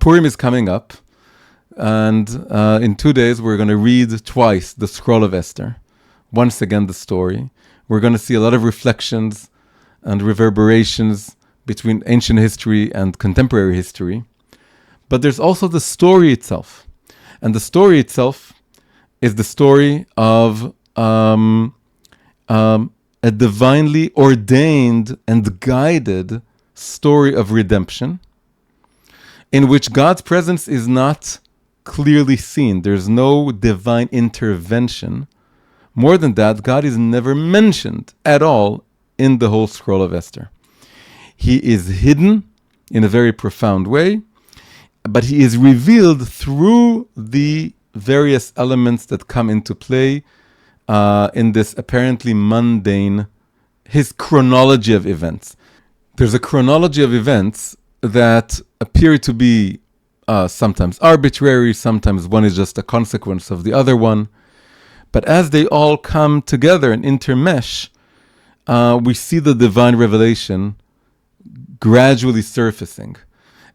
Purim is coming up, and in 2 days we're going to read twice the Scroll of Esther. Once again, the story. We're going to see a lot of reflections and reverberations between ancient history and contemporary history. But there's also the story itself. And the story itself is the story of a divinely ordained and guided story of redemption, in which God's presence is not clearly seen. There's no divine intervention. More than that, God is never mentioned at all in the whole Scroll of Esther. He is hidden in a very profound way, but he is revealed through the various elements that come into play in this apparently mundane, his chronology of events. There's a chronology of events that appear to be sometimes arbitrary, sometimes one is just a consequence of the other one. But as they all come together and intermesh, we see the divine revelation gradually surfacing.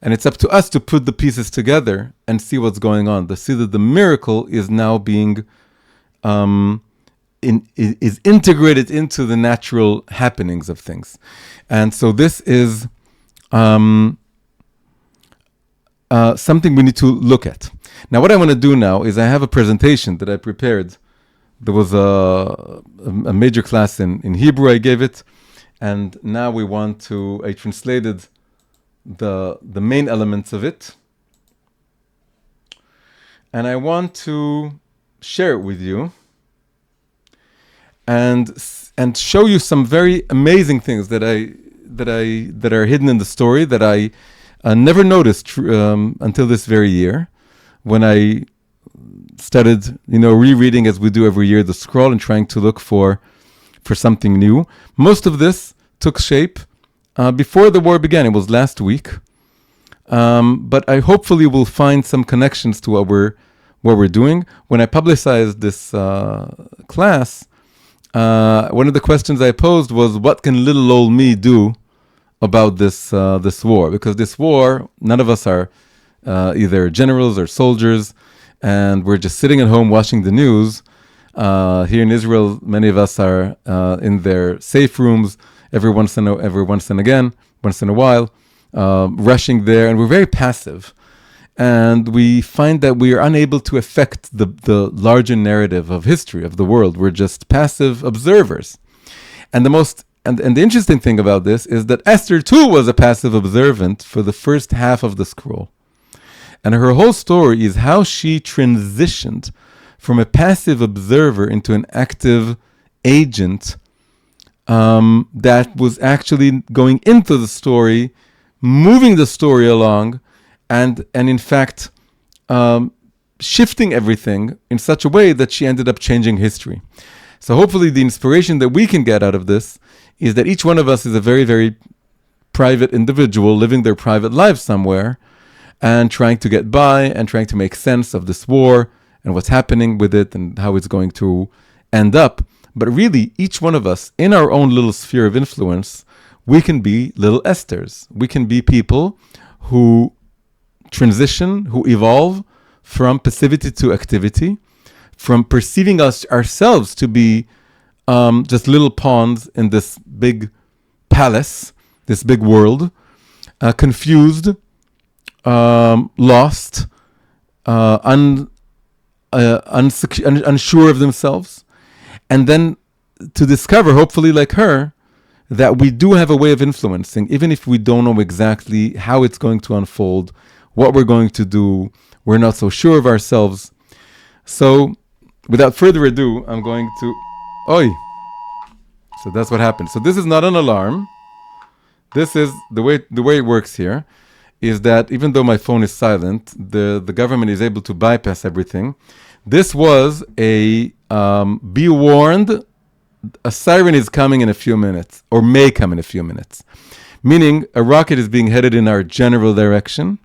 And it's up to us to put the pieces together and see what's going on, to see that the miracle is now being is integrated into the natural happenings of things. And so this is something we need to look at. Now, what I want to do now is I have a presentation that I prepared. There was a major class in Hebrew, I gave it. And now I translated the main elements of it. And I want to share it with you and show you some very amazing things that are hidden in the story that I never noticed until this very year, when I started, rereading as we do every year the scroll and trying to look for something new. Most of this took shape before the war began. It was last week, but I hopefully will find some connections to what we're doing. When I publicized this class, one of the questions I posed was, what can little old me do about this war? Because this war, none of us are either generals or soldiers, and we're just sitting at home watching the news. Here in Israel, many of us are in their safe rooms every once in a while, rushing there, and we're very passive. And we find that we are unable to affect the larger narrative of history, of the world. We're just passive observers. And the interesting thing about this is that Esther too was a passive observant for the first half of the scroll. And her whole story is how she transitioned from a passive observer into an active agent that was actually going into the story, moving the story along, and in fact shifting everything in such a way that she ended up changing history. So hopefully the inspiration that we can get out of this is that each one of us is a very, very private individual living their private life somewhere and trying to get by and trying to make sense of this war and what's happening with it and how it's going to end up. But really, each one of us, in our own little sphere of influence, we can be little Esthers. We can be people who transition, who evolve from passivity to activity, from perceiving ourselves to be just little pawns in this big palace, this big world, confused, lost, unsure of themselves, and then to discover, hopefully like her, that we do have a way of influencing, even if we don't know exactly how it's going to unfold, what we're going to do. We're not so sure of ourselves. So, without further ado, I'm going to... Oi! So that's what happened. So this is not an alarm. This is the way it works here, is that even though my phone is silent, the government is able to bypass everything. This was a be warned, a siren is coming in a few minutes, or may come in a few minutes. Meaning a rocket is being headed in our general direction.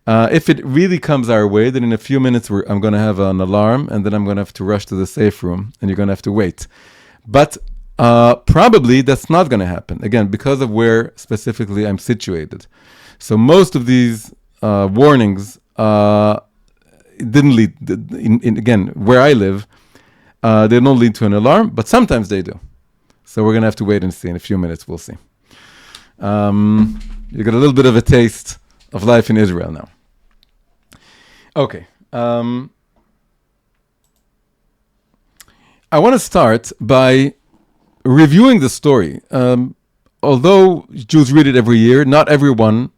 If it really comes our way, then in a few minutes I'm going to have an alarm, and then I'm going to have to rush to the safe room, and you're going to have to wait. But probably that's not going to happen, again, because of where specifically I'm situated. So most of these warnings didn't lead, again, where I live, they don't lead to an alarm, but sometimes they do. So we're going to have to wait and see. In a few minutes, we'll see. You got a little bit of a taste of life in Israel now. Okay. I want to start by reviewing the story. Although Jews read it every year, not everyone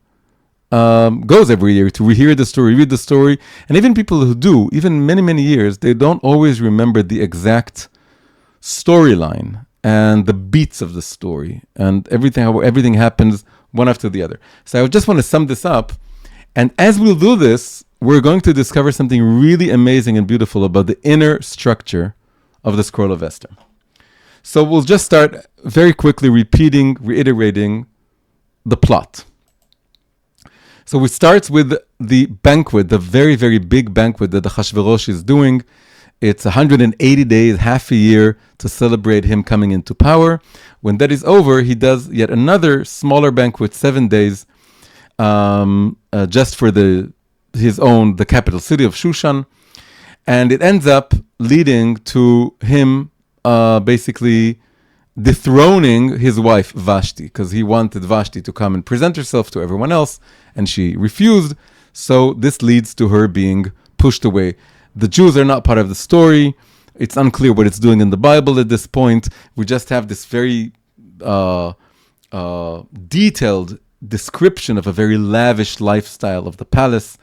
goes every year to rehear the story, read the story. And even people who do, even many, many years, they don't always remember the exact storyline and the beats of the story and everything, how everything happens one after the other. So I just want to sum this up. And as we'll do this, we're going to discover something really amazing and beautiful about the inner structure of the Scroll of Esther. So we'll just start very quickly reiterating the plot. So it starts with the banquet, the very, very big banquet that the Hashverosh is doing. It's 180 days, half a year, to celebrate him coming into power. When that is over, he does yet another smaller banquet, 7 days, just for the capital city of Shushan. And it ends up leading to him basically dethroning his wife Vashti, because he wanted Vashti to come and present herself to everyone else, and she refused. So this leads to her being pushed away. The Jews are not part of the story. It's unclear what it's doing in the Bible at this point. We just have this very detailed description of a very lavish lifestyle of the palace.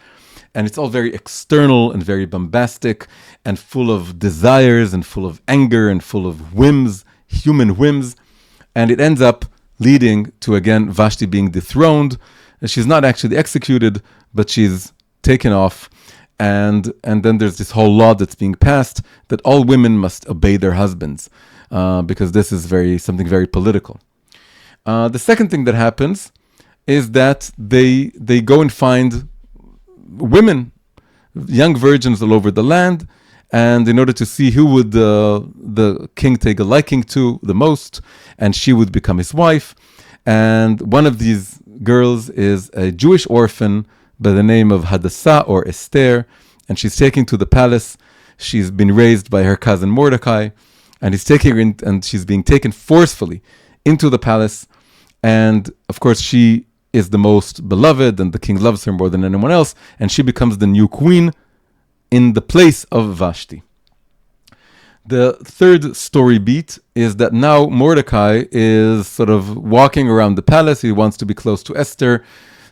And it's all very external and very bombastic and full of desires and full of anger and full of whims, human whims. And it ends up leading to, again, Vashti being dethroned. She's not actually executed, but she's taken off. And then there's this whole law that's being passed that all women must obey their husbands, because this is something very political. The second thing that happens is that they go and find women, young virgins all over the land, and in order to see who would the king take a liking to the most, and she would become his wife. And one of these girls is a Jewish orphan by the name of Hadassah or Esther, and she's taken to the palace. She's been raised by her cousin Mordecai, and he's taking her in, and she's being taken forcefully into the palace. And of course, she is the most beloved, and the king loves her more than anyone else, and she becomes the new queen in the place of Vashti. The third story beat is that now Mordecai is sort of walking around the palace. He wants to be close to Esther,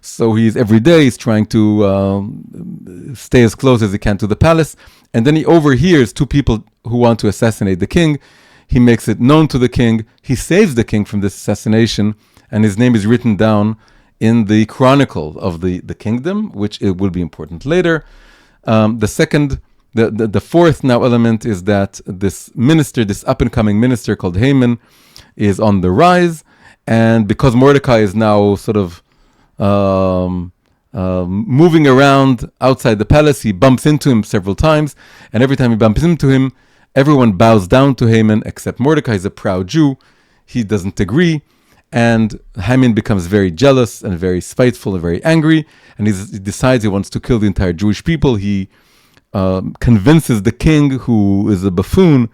so every day he's trying to stay as close as he can to the palace. And then he overhears two people who want to assassinate the king. He makes it known to the king. He saves the king from this assassination, and his name is written down in the chronicle of the kingdom, which it will be important later. The fourth now element is that this up-and-coming minister called Haman, is on the rise, and because Mordecai is now sort of moving around outside the palace, he bumps into him several times, and every time he bumps into him, everyone bows down to Haman except Mordecai. Is a proud Jew. He doesn't agree. And Haman becomes very jealous and very spiteful and very angry, and he decides he wants to kill the entire Jewish people. He convinces the king, who is a buffoon,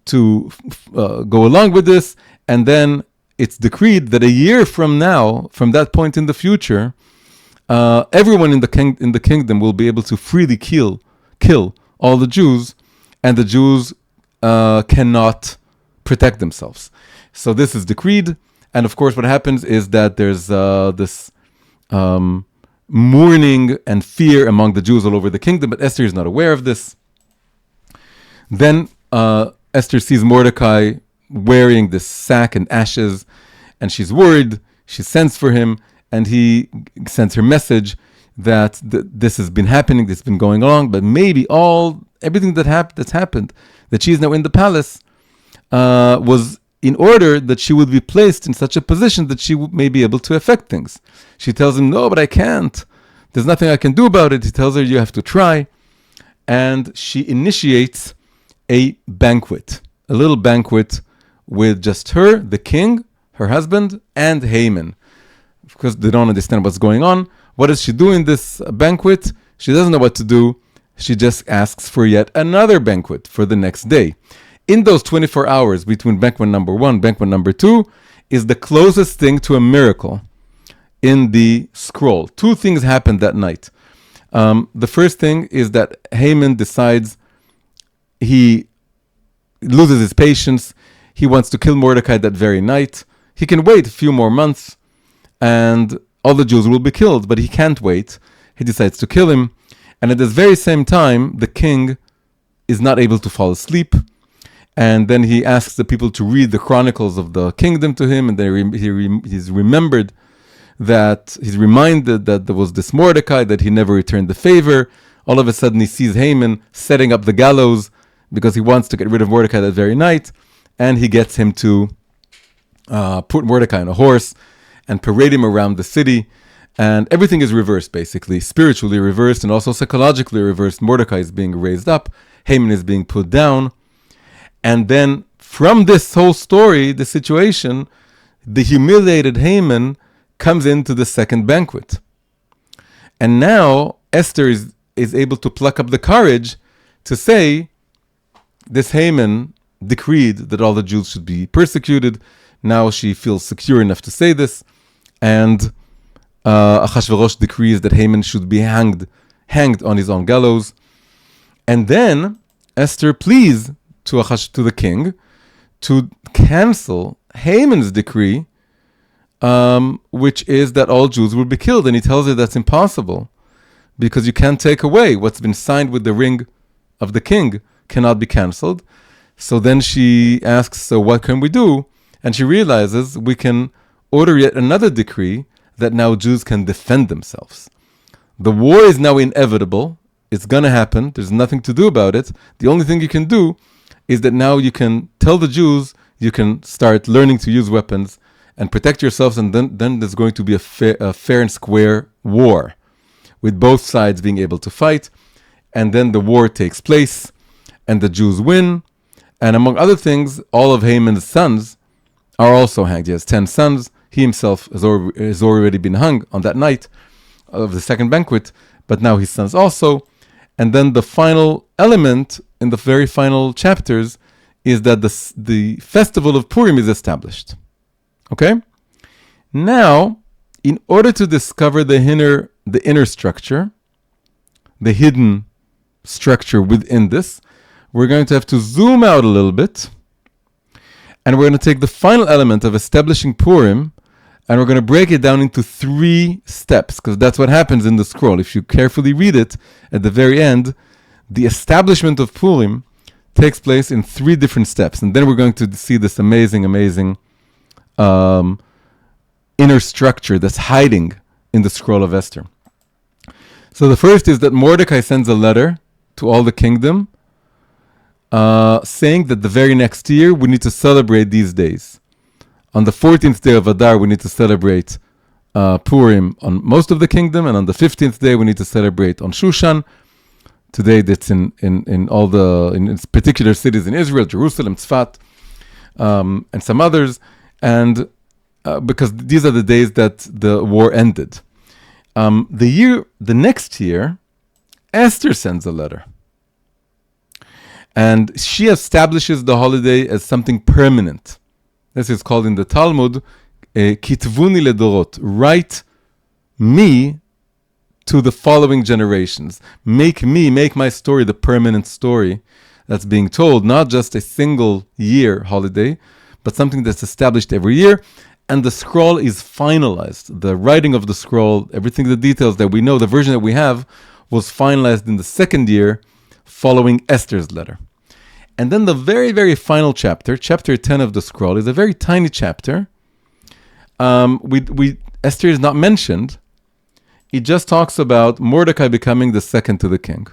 to go along with this, and then it's decreed that a year from now, from that point in the future, everyone in the kingdom will be able to freely kill all the Jews, and the Jews cannot protect themselves. So this is decreed. And of course, what happens is that there's this mourning and fear among the Jews all over the kingdom, but Esther is not aware of this. Then Esther sees Mordecai wearing this sack and ashes, and she's worried. She sends for him, and he sends her message that this has been happening, this has been going on, but maybe everything that's happened, that she is now in the palace, was in order that she would be placed in such a position that she may be able to affect things. She tells him, no, but I can't. There's nothing I can do about it. He tells her, you have to try. And she initiates a little banquet with just her, the king, her husband, and Haman. Of course, they don't understand what's going on. What does she do in this banquet? She doesn't know what to do. She just asks for yet another banquet for the next day. In those 24 hours between banquet number 1, banquet number 2, is the closest thing to a miracle in the scroll. 2 things happened that night. The first thing is that Haman decides he loses his patience. He wants to kill Mordecai that very night. He can wait a few more months and all the Jews will be killed, but he can't wait. He decides to kill him. And at this very same time, the king is not able to fall asleep. And then he asks the people to read the chronicles of the kingdom to him. And he's reminded that there was this Mordecai, that he never returned the favor. All of a sudden, he sees Haman setting up the gallows because he wants to get rid of Mordecai that very night. And he gets him to put Mordecai on a horse and parade him around the city. And everything is reversed, basically, spiritually reversed and also psychologically reversed. Mordecai is being raised up. Haman is being put down. And then from this whole story, the situation, the humiliated Haman comes into the second banquet. And now Esther is able to pluck up the courage to say, this Haman decreed that all the Jews should be persecuted. Now she feels secure enough to say this. And Achashverosh decrees that Haman should be hanged on his own gallows. And then Esther pleads to the king to cancel Haman's decree, which is that all Jews will be killed. And he tells her that's impossible because you can't take away what's been signed with the ring of the king, cannot be canceled. So then she asks, so what can we do? And she realizes we can order yet another decree that now Jews can defend themselves. The war is now inevitable. It's going to happen. There's nothing to do about it. The only thing you can do is that now you can tell the Jews you can start learning to use weapons and protect yourselves, and then there's going to be a fair and square war with both sides being able to fight. And then the war takes place and the Jews win. And among other things, all of Haman's sons are also hanged. He has 10 sons. He himself has already been hung on that night of the second banquet, but now his sons also. And then the final element in the very final chapters is that the festival of Purim is established. Okay? Now, in order to discover the inner structure, the hidden structure within this, we're going to have to zoom out a little bit, and we're going to take the final element of establishing Purim, and we're going to break it down into 3 steps, because that's what happens in the scroll. If you carefully read it, at the very end, the establishment of Purim takes place in 3 different steps. And then we're going to see this amazing inner structure that's hiding in the Scroll of Esther. So the first is that Mordecai sends a letter to all the kingdom saying that the very next year we need to celebrate these days. On the 14th day of Adar, we need to celebrate Purim on most of the kingdom, and on the 15th day, we need to celebrate on Shushan. Today, that's in particular cities in Israel, Jerusalem, Tzfat, and some others, and because these are the days that the war ended. The next year, Esther sends a letter, and she establishes the holiday as something permanent. This is called in the Talmud, kitvuni ledorot. Write me to the following generations. Make my story the permanent story that's being told, not just a single year holiday, but something that's established every year. And the scroll is finalized. The writing of the scroll, everything, the details that we know, the version that we have, was finalized in the second year following Esther's letter. And then the very, very final chapter, chapter 10 of the scroll, is a very tiny chapter. Esther is not mentioned. It just talks about Mordecai becoming the second to the king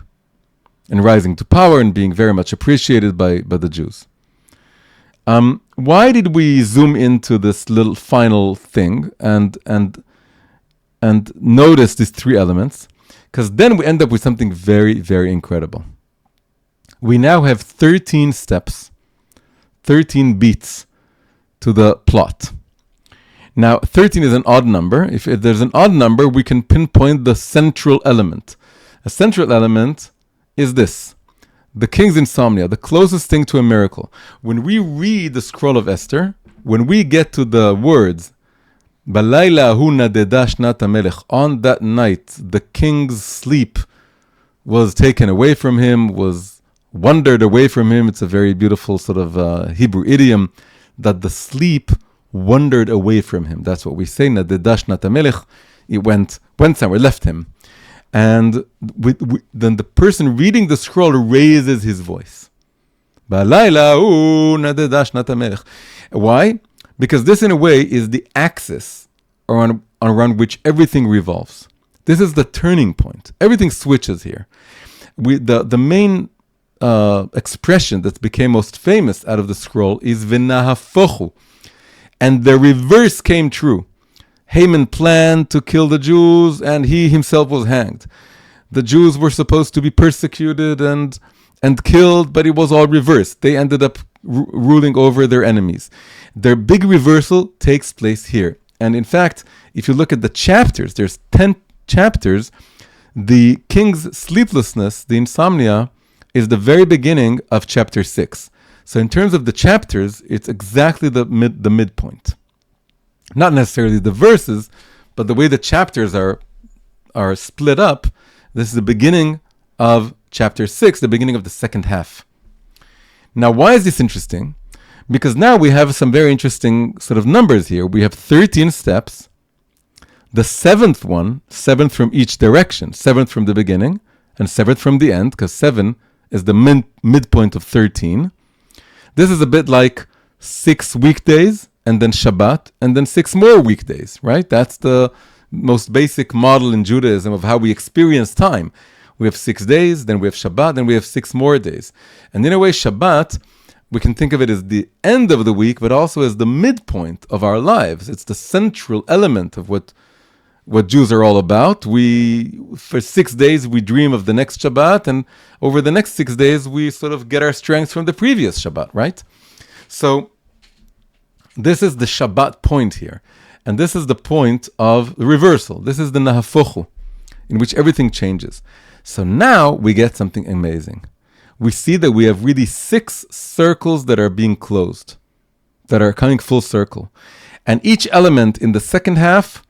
and rising to power and being very much appreciated by the Jews. Why did we zoom into this little final thing and notice these 3 elements? Because then we end up with something very, very incredible. We now have 13 steps, 13 beats to the plot. Now, 13 is an odd number. If there's an odd number, we can pinpoint the central element. A central element is this: the king's insomnia, the closest thing to a miracle. When we read the Scroll of Esther, when we get to the words, Balayla hu nadeda shnat hamelech, on that night, the king's sleep was taken away from him, was wandered away from him. It's a very beautiful sort of Hebrew idiom, that the sleep wandered away from him. That's what we say, nadeda shnat hamelech, it went somewhere, left him. And then the person reading the scroll raises his voice. Why? Because this, in a way, is the axis around which everything revolves. This is the turning point. Everything switches here. The main expression that became most famous out of the scroll is v'nahafochu, and the reverse came true. Haman planned to kill the Jews, and he himself was hanged. The Jews were supposed to be persecuted and killed, but it was all reversed. They ended up ruling over their enemies. Their big reversal takes place here. And in fact, if you look at the chapters, there's 10 chapters. The king's sleeplessness, the insomnia, is the very beginning of chapter 6. So in terms of the chapters, it's exactly the midpoint. Not necessarily the verses, but the way the chapters are split up. This is the beginning of chapter 6, the beginning of the second half. Now, why is this interesting? Because now we have some very interesting sort of numbers here. We have 13 steps. The seventh one, 7th from each direction, 7th from the beginning, and 7th from the end, because 7 is the midpoint of 13. This is a bit like 6 weekdays, and then Shabbat, and then 6 more weekdays, right? That's the most basic model in Judaism of how we experience time. We have 6 days, then we have Shabbat, then we have 6 more days. And in a way, Shabbat, we can think of it as the end of the week, but also as the midpoint of our lives. It's the central element of what Jews are all about. For 6 days, we dream of the next Shabbat, and over the next 6 days, we sort of get our strength from the previous Shabbat, right? So this is the Shabbat point here. And this is the point of the reversal. This is the Nahafochu, in which everything changes. So now we get something amazing. We see that we have really 6 circles that are being closed, that are coming full circle. And each element in the second half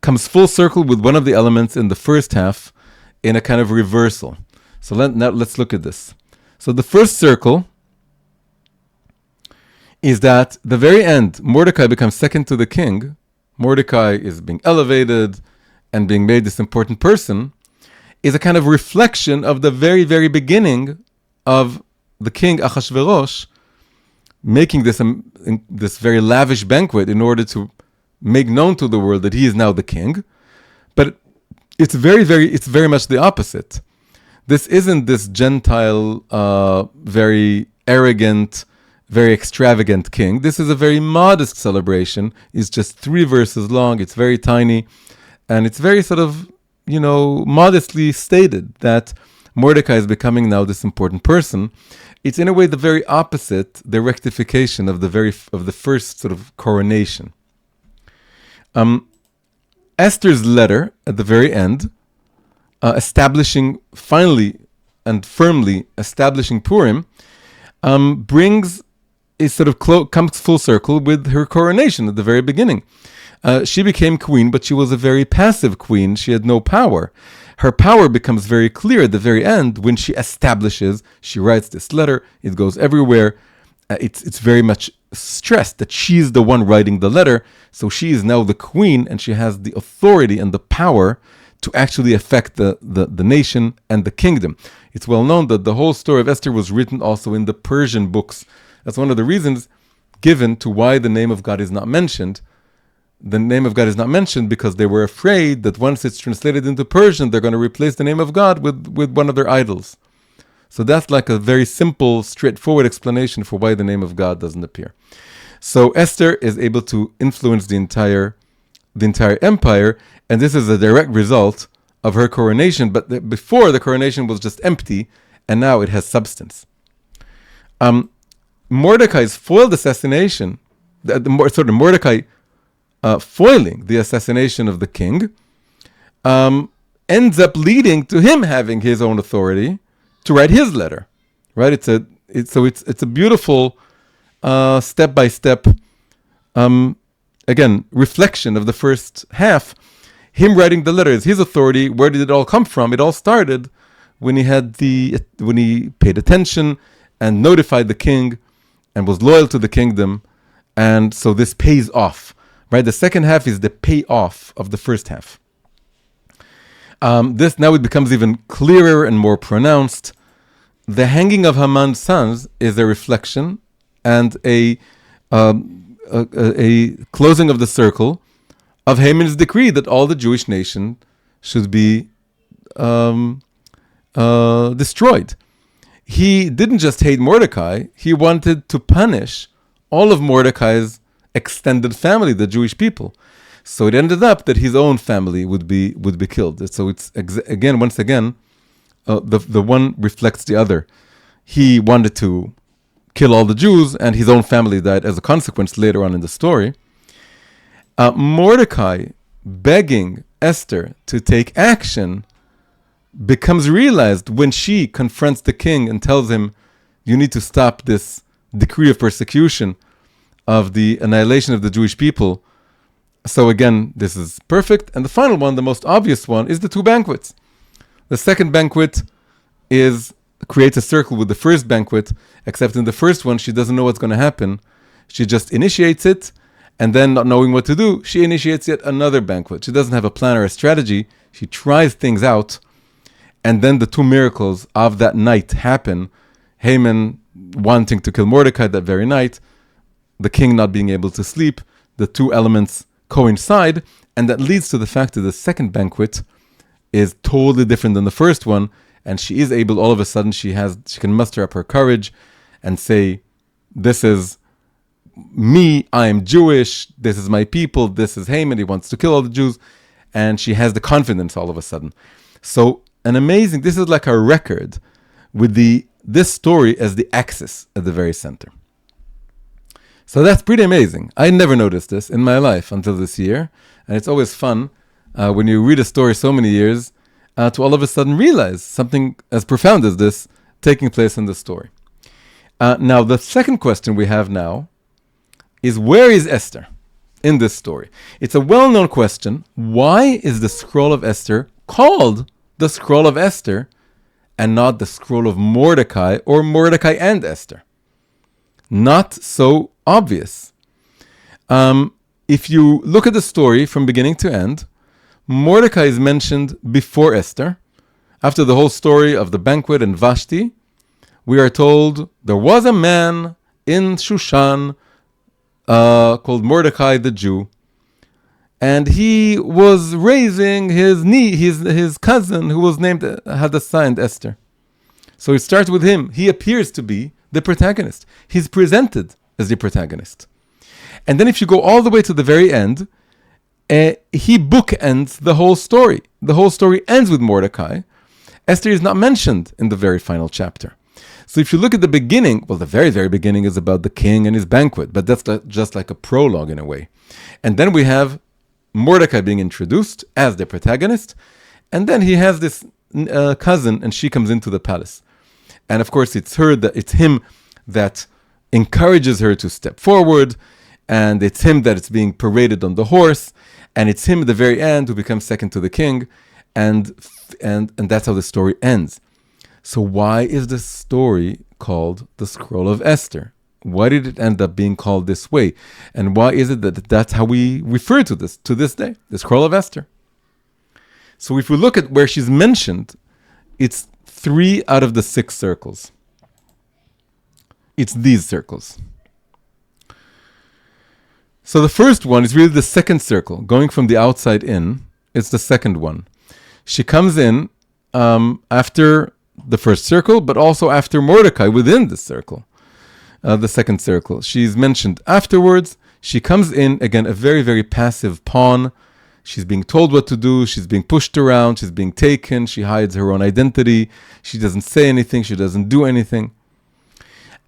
comes full circle with one of the elements in the first half in a kind of reversal. So now let's look at this. So the first circle is that the very end, Mordecai becomes second to the king. Mordecai is being elevated and being made this important person, is a kind of reflection of the very, very beginning of the king Achashverosh making this very lavish banquet in order to make known to the world that he is now the king. But it's very much the opposite. This isn't this Gentile, very arrogant, very extravagant king. This is a very modest celebration. It's just 3 verses long. It's very tiny. And it's very sort of, modestly stated that Mordecai is becoming now this important person. It's in a way the very opposite, the rectification of the first sort of coronation. Esther's letter at the very end, finally and firmly establishing Purim, comes full circle with her coronation at the very beginning. She became queen, but she was a very passive queen. She had no power. Her power becomes very clear at the very end when she establishes, she writes this letter, it goes everywhere. It's very much stressed that she's the one writing the letter, so she is now the queen, and she has the authority and the power to actually affect the nation and the kingdom. It's well known that the whole story of Esther was written also in the Persian books. That's one of the reasons given to why the name of God is not mentioned. The name of God is not mentioned because they were afraid that once it's translated into Persian, they're going to replace the name of God with one of their idols. So that's like a very simple, straightforward explanation for why the name of God doesn't appear. So Esther is able to influence the entire empire, and this is a direct result of her coronation. But before, the coronation was just empty, and now it has substance. Mordecai's foiled assassination, Mordecai foiling the assassination of the king, ends up leading to him having his own authority to write his letter. Right? It's a beautiful step-by-step again reflection of the first half. Him writing the letter is his authority. Where did it all come from? It all started when he paid attention and notified the king and was loyal to the kingdom, and so this pays off. Right? The second half is the payoff of the first half. This now it becomes even clearer and more pronounced. The hanging of Haman's sons is a reflection and a closing of the circle of Haman's decree that all the Jewish nation should be destroyed. He didn't just hate Mordecai, he wanted to punish all of Mordecai's extended family, the Jewish people. So it ended up that his own family would be killed. So it's once again, the one reflects the other. He wanted to kill all the Jews, and his own family died as a consequence later on in the story. Mordecai begging Esther to take action becomes realized when she confronts the king and tells him, you need to stop this decree of persecution, of the annihilation of the Jewish people. So again, this is perfect. And the final one, the most obvious one, is the two banquets. The second banquet creates a circle with the first banquet, except in the first one, she doesn't know what's going to happen. She just initiates it, and then not knowing what to do, she initiates yet another banquet. She doesn't have a plan or a strategy. She tries things out, and then the two miracles of that night happen. Haman wanting to kill Mordecai that very night, the king not being able to sleep, the two elements coincide, and that leads to the fact that the second banquet is totally different than the first one, and she is able, all of a sudden, she can muster up her courage and say, this is me, I am Jewish, this is my people, this is Haman, he wants to kill all the Jews, and she has the confidence all of a sudden. So, this is like a record with this story as the axis at the very center. So that's pretty amazing. I never noticed this in my life until this year. And it's always fun when you read a story so many years to all of a sudden realize something as profound as this taking place in the story. Now, the second question we have now is, where is Esther in this story? It's a well-known question. Why is the Scroll of Esther called the Scroll of Esther and not the Scroll of Mordecai or Mordecai and Esther? Not so obvious. If you look at the story from beginning to end, Mordecai is mentioned before Esther. After the whole story of the banquet and Vashti, we are told there was a man in Shushan called Mordecai the Jew, and he was raising his cousin who was named, had assigned Esther. So it starts with him. He appears to be the protagonist. He's presented as the protagonist. And then if you go all the way to the very end, he bookends the whole story. The whole story ends with Mordecai. Esther is not mentioned in the very final chapter. So if you look at the beginning, well, the very, very beginning is about the king and his banquet, but that's just like a prologue in a way. And then we have Mordecai being introduced as the protagonist, and then he has this cousin, and she comes into the palace. And of course, it's him that encourages her to step forward, and it's him that is being paraded on the horse, and it's him at the very end who becomes second to the king, and that's how the story ends. So why is the story called the Scroll of Esther? Why did it end up being called this way? And why is it that that's how we refer to this day, the Scroll of Esther? So if we look at where she's mentioned, it's 3 out of the 6 circles. It's these circles. So the first one is really the second circle, going from the outside in. It's the second one. She comes in after the first circle, but also after Mordecai within the circle, the second circle. She's mentioned afterwards. She comes in, again, a very, very passive pawn. She's being told what to do. She's being pushed around. She's being taken. She hides her own identity. She doesn't say anything. She doesn't do anything.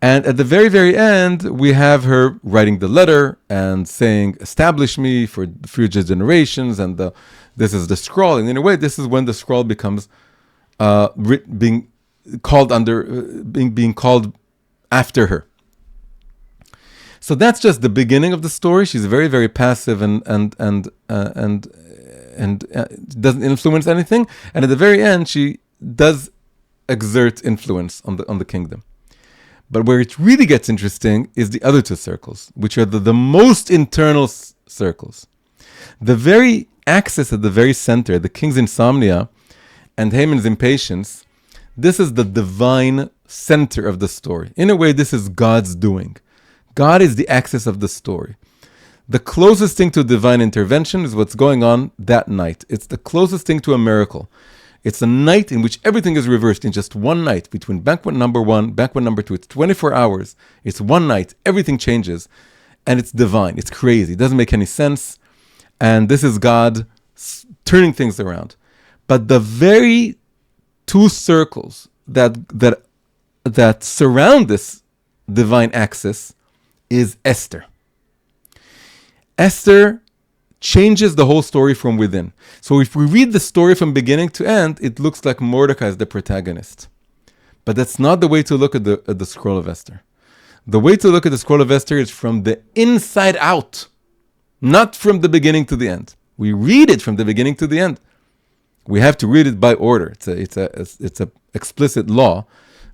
And at the very, very end, we have her writing the letter and saying, establish me for future generations, and this is the scroll. And in a way, this is when the scroll becomes being called after her. So that's just the beginning of the story. She's very, very passive and doesn't influence anything. And at the very end, she does exert influence on the kingdom. But where it really gets interesting is the other two circles, which are the most internal circles. The very axis at the very center, the king's insomnia and Haman's impatience, this is the divine center of the story. In a way, this is God's doing. God is the axis of the story. The closest thing to divine intervention is what's going on that night. It's the closest thing to a miracle. It's a night in which everything is reversed in just one night. Between banquet number 1, banquet number 2, it's 24 hours. It's one night. Everything changes. And it's divine. It's crazy. It doesn't make any sense. And this is God turning things around. But the very two circles that surround this divine axis is Esther. Esther changes the whole story from within. So if we read the story from beginning to end, it looks like Mordecai is the protagonist. But that's not the way to look at the Scroll of Esther. The way to look at the Scroll of Esther is from the inside out, not from the beginning to the end. We read it from the beginning to the end. We have to read it by order. It's a explicit law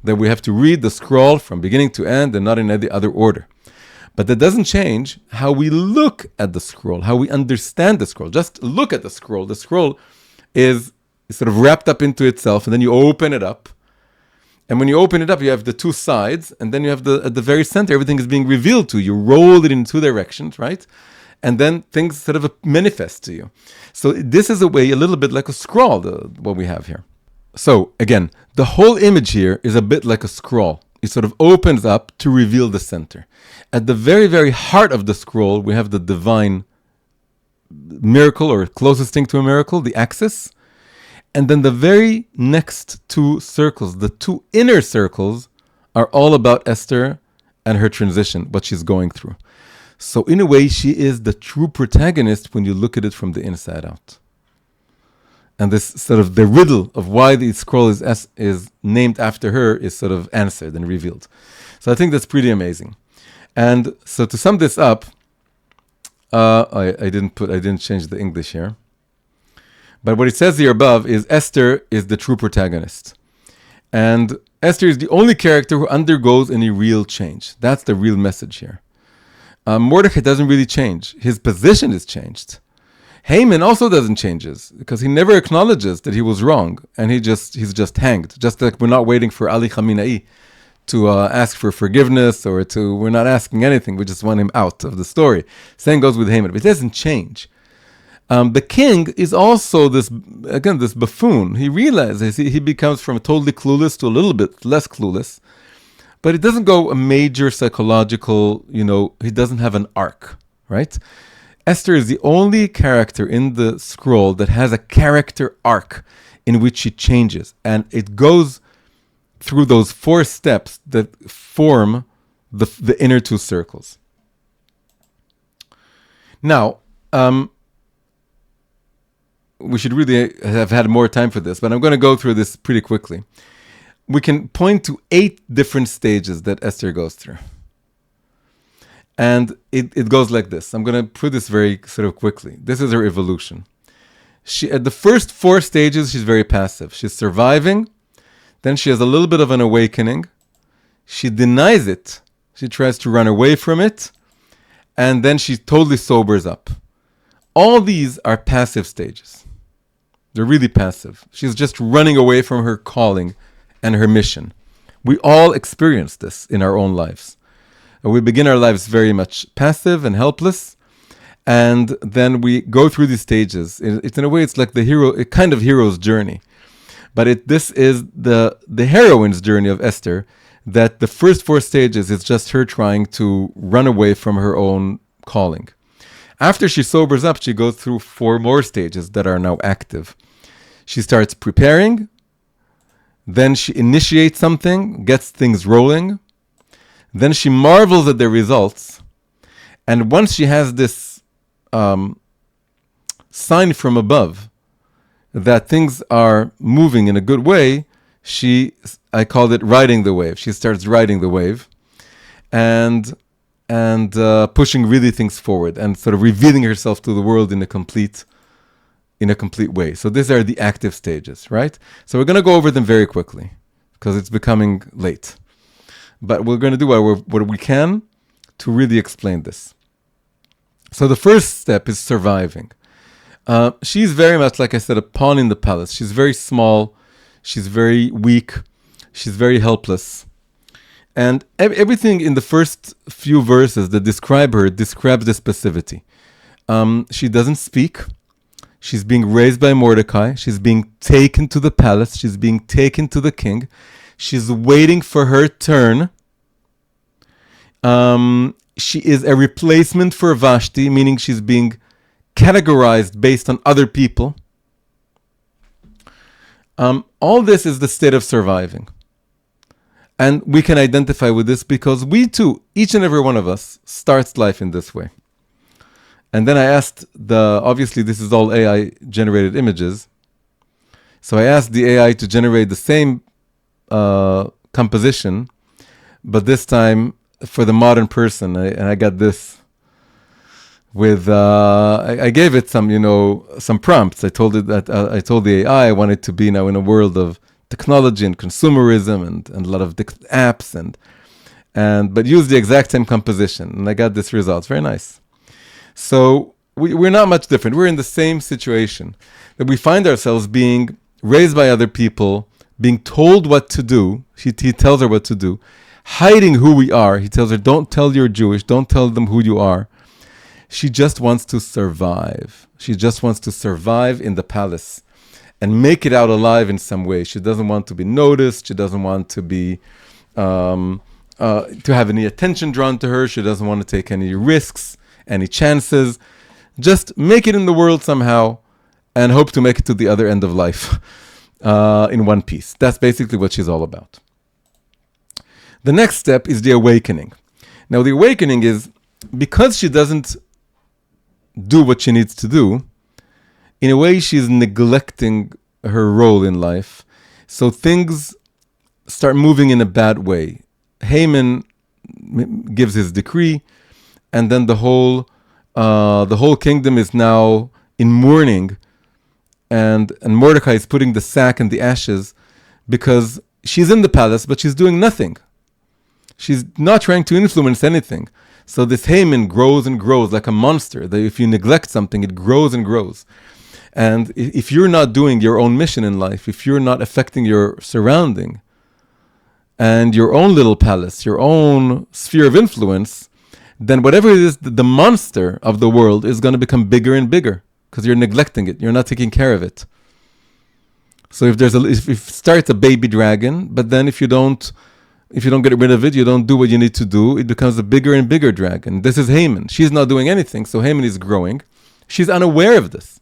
that we have to read the scroll from beginning to end and not in any other order. But that doesn't change how we look at the scroll, how we understand the scroll. Just look at the scroll. The scroll is sort of wrapped up into itself, and then you open it up. And when you open it up, you have the two sides, and then you have at the very center, everything is being revealed to you. You roll it in two directions, right? And then things sort of manifest to you. So this is a way, a little bit like a scroll, what we have here. So again, the whole image here is a bit like a scroll. It sort of opens up to reveal the center. At the very, very heart of the scroll, we have the divine miracle, or closest thing to a miracle, the axis. And then the very next two circles, the two inner circles, are all about Esther and her transition, what she's going through. So in a way, she is the true protagonist when you look at it from the inside out. And this sort of the riddle of why the scroll is named after her is sort of answered and revealed. So I think that's pretty amazing. And so to sum this up, I didn't change the English here. But what it says here above is Esther is the true protagonist. And Esther is the only character who undergoes any real change. That's the real message here. Mordecai doesn't really change. His position is changed. Haman also doesn't change because he never acknowledges that he was wrong, and he's just hanged. Just like we're not waiting for Ali Khamenei to ask for forgiveness, we're not asking anything. We just want him out of the story. Same goes with Haman, but it doesn't change. The king is also this buffoon. He realizes he becomes from totally clueless to a little bit less clueless. But it doesn't go a major psychological, he doesn't have an arc, right? Esther is the only character in the scroll that has a character arc in which she changes. And it goes through those 4 steps that form the inner two circles. Now, we should really have had more time for this, but I'm going to go through this pretty quickly. We can point to 8 different stages that Esther goes through. And it goes like this. I'm going to put this very sort of quickly. This is her evolution. At the first 4 stages, she's very passive. She's surviving. Then she has a little bit of an awakening. She denies it. She tries to run away from it. And then she totally sobers up. All these are passive stages. They're really passive. She's just running away from her calling and her mission. We all experience this in our own lives. We begin our lives very much passive and helpless, and then we go through these stages. It's in a way, it's like a kind of hero's journey. But this is the heroine's journey of Esther, that the first 4 stages is just her trying to run away from her own calling. After she sobers up, she goes through 4 more stages that are now active. She starts preparing. Then she initiates something, gets things rolling. Then she marvels at the results. And once she has this sign from above that things are moving in a good way, I called it riding the wave. She starts riding the wave and pushing really things forward and sort of revealing herself to the world in a complete way. So these are the active stages, right? So we're going to go over them very quickly because it's becoming late. But we're going to do what we can to really explain this. So the first step is surviving. She's very much, like I said, a pawn in the palace. She's very small. She's very weak. She's very helpless. And everything in the first few verses that describe her describes this passivity. She doesn't speak. She's being raised by Mordecai. She's being taken to the palace. She's being taken to the king. She's waiting for her turn. She is a replacement for Vashti, meaning she's being categorized based on other people. All this is the state of surviving. And we can identify with this because we too, each and every one of us, starts life in this way. And then I asked obviously this is all AI generated images. So I asked the AI to generate the same composition, but this time for the modern person. And I got this with, I gave it some prompts. I told the AI I want it to be now in a world of technology and consumerism and a lot of apps but use the exact same composition. And I got this result. It's very nice. So we're not much different. We're in the same situation that we find ourselves being raised by other people, being told what to do. He tells her what to do, hiding who we are. He tells her, don't tell you're Jewish. Don't tell them who you are. She just wants to survive. She just wants to survive in the palace and make it out alive in some way. She doesn't want to be noticed. She doesn't want to be to have any attention drawn to her. She doesn't want to take any risks, any chances. Just make it in the world somehow and hope to make it to the other end of life in one piece. That's basically what she's all about. The next step is the awakening. Now, the awakening is because she doesn't do what she needs to do, in a way she's neglecting her role in life. So things start moving in a bad way. Haman gives his decree, and then the whole kingdom is now in mourning, and Mordecai is putting the sack and the ashes because she's in the palace, but she's doing nothing. She's not trying to influence anything. So this Haman grows and grows like a monster. That if you neglect something, it grows and grows. And if you're not doing your own mission in life, if you're not affecting your surrounding and your own little palace, your own sphere of influence, then whatever it is, the monster of the world is going to become bigger and bigger because you're neglecting it. You're not taking care of it. So if it starts a baby dragon, but then if you don't get rid of it, you don't do what you need to do, it becomes a bigger and bigger dragon. This is Haman. She's not doing anything, so Haman is growing. She's unaware of this.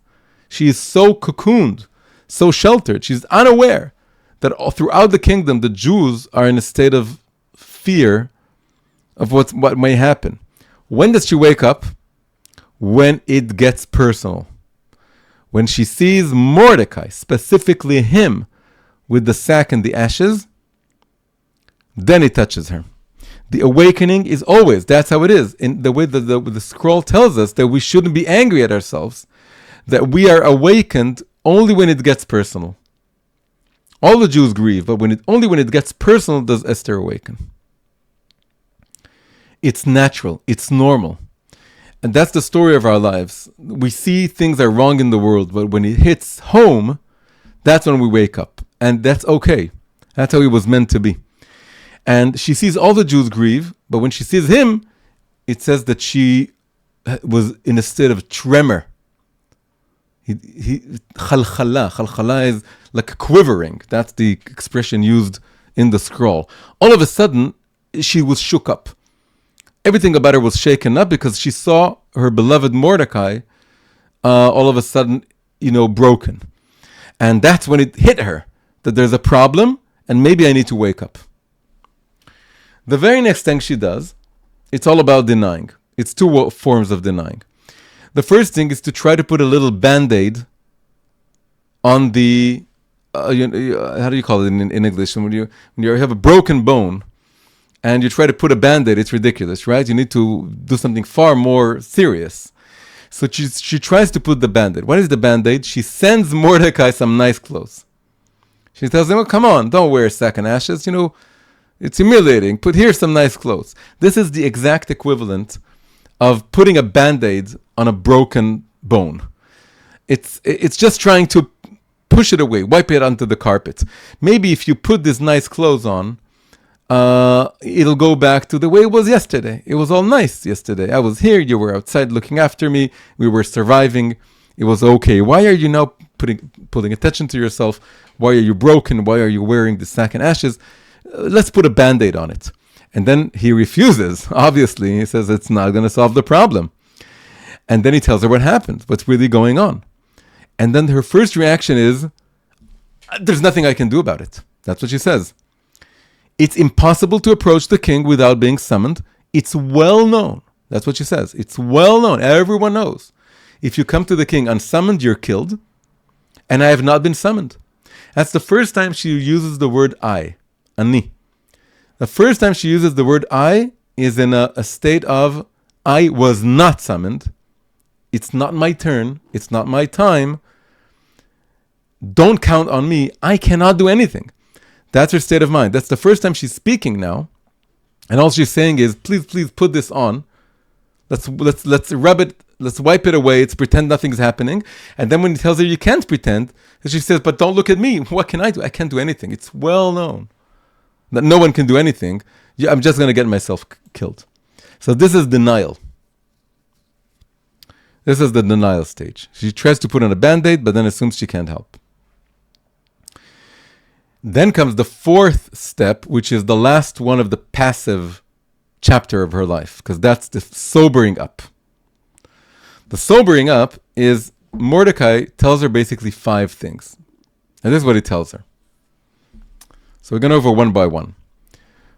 She is so cocooned, so sheltered. She's unaware that throughout the kingdom, the Jews are in a state of fear of what may happen. When does she wake up? When it gets personal. When she sees Mordecai, specifically him, with the sack and the ashes, then it touches her. The awakening is always, that's how it is. In the way that the scroll tells us that we shouldn't be angry at ourselves, that we are awakened only when it gets personal. All the Jews grieve, but only when it gets personal does Esther awaken. It's natural, it's normal. And that's the story of our lives. We see things are wrong in the world, but when it hits home, that's when we wake up. And that's okay. That's how it was meant to be. And she sees all the Jews grieve, but when she sees him, it says that she was in a state of tremor. Chalchala is like quivering. That's the expression used in the scroll. All of a sudden, she was shook up. Everything about her was shaken up because she saw her beloved Mordecai all of a sudden, broken. And that's when it hit her that there's a problem and maybe I need to wake up. The very next thing she does, it's all about denying. It's two forms of denying. The first thing is to try to put a little band-aid on the, how do you call it in English? When you have a broken bone and you try to put a band-aid, it's ridiculous, right? You need to do something far more serious. So she tries to put the band-aid. What is the band-aid? She sends Mordecai some nice clothes. She tells him, oh, come on, don't wear sack and ashes. It's humiliating. Here some nice clothes. This is the exact equivalent of putting a band-aid on a broken bone. It's just trying to push it away, wipe it onto the carpet. Maybe if you put these nice clothes on, it'll go back to the way it was yesterday. It was all nice yesterday. I was here, you were outside looking after me, we were surviving, it was okay. Why are you now putting attention to yourself? Why are you broken? Why are you wearing the sack and ashes? Let's put a band-aid on it. And then he refuses, obviously. He says it's not going to solve the problem. And then he tells her what happened, what's really going on. And then her first reaction is, there's nothing I can do about it. That's what she says. It's impossible to approach the king without being summoned. It's well known. That's what she says. It's well known. Everyone knows. If you come to the king unsummoned, you're killed. And I have not been summoned. That's the first time she uses the word I. Ani. The first time she uses the word I is in a state of I was not summoned. It's not my turn. It's not my time. Don't count on me. I cannot do anything. That's her state of mind. That's the first time she's speaking now. And all she's saying is, please put this on. Let's rub it. Let's wipe it away. Let's pretend nothing's happening. And then when he tells her you can't pretend, she says, but don't look at me. What can I do? I can't do anything. It's well known that no one can do anything. I'm just going to get myself killed. So this is denial. This is the denial stage. She tries to put on a band-aid, but then assumes she can't help. Then comes the fourth step, which is the last one of the passive chapter of her life, because that's the sobering up. The sobering up is Mordecai tells her basically 5 things. And this is what he tells her. So we're going over one by one.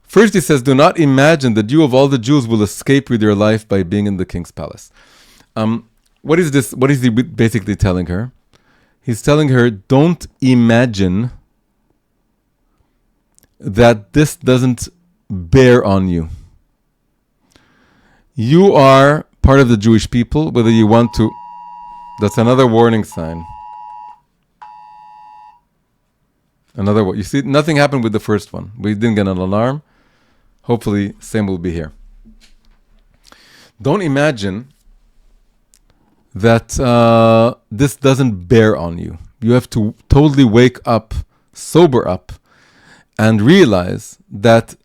First he says, do not imagine that you of all the Jews will escape with your life by being in the king's palace. What is this? What is he basically telling her? He's telling her, don't imagine that this doesn't bear on you. You are part of the Jewish people, whether you want to. That's another warning sign. Another one. You see, nothing happened with the first one. We didn't get an alarm. Hopefully, same will be here. Don't imagine that this doesn't bear on you. You have to totally wake up, sober up, and realize that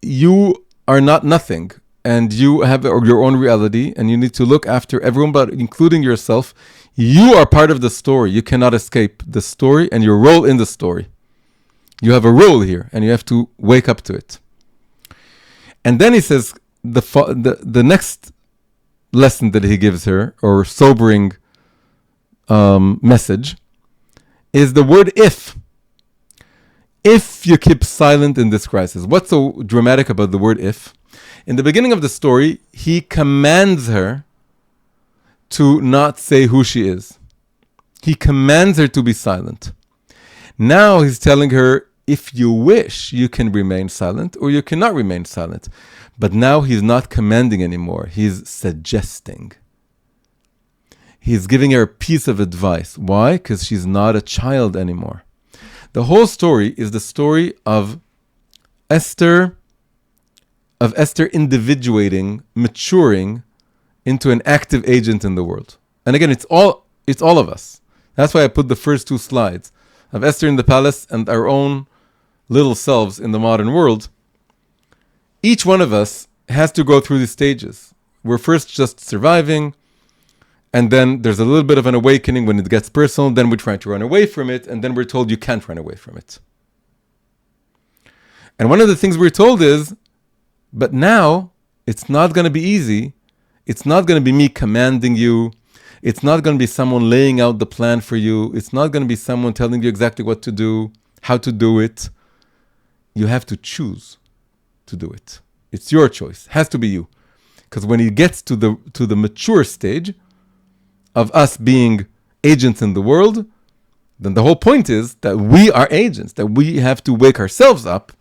you are not nothing, and you have your own reality, and you need to look after everyone, but including yourself. You are part of the story. You cannot escape the story and your role in the story. You have a role here, and you have to wake up to it. And then he says the next lesson that he gives her, or sobering message, is the word if. If you keep silent in this crisis. What's so dramatic about the word if? In the beginning of the story, he commands her to not say who she is. He commands her to be silent. Now he's telling her, if you wish, you can remain silent or you cannot remain silent. But now he's not commanding anymore. He's suggesting. He's giving her a piece of advice. Why? Because she's not a child anymore. The whole story is the story of Esther individuating, maturing into an active agent in the world. And again, it's all of us. That's why I put the first 2 slides of Esther in the palace and our own little selves in the modern world. Each one of us has to go through these stages. We're first just surviving, and then there's a little bit of an awakening when it gets personal, then we're trying to run away from it, and then we're told you can't run away from it. And one of the things we're told is, but now it's not going to be easy. It's not going to be me commanding you. It's not going to be someone laying out the plan for you. It's not going to be someone telling you exactly what to do, how to do it. You have to choose to do it. It's your choice. It has to be you. Because when it gets to the mature stage of us being agents in the world, then the whole point is that we are agents, that we have to wake ourselves up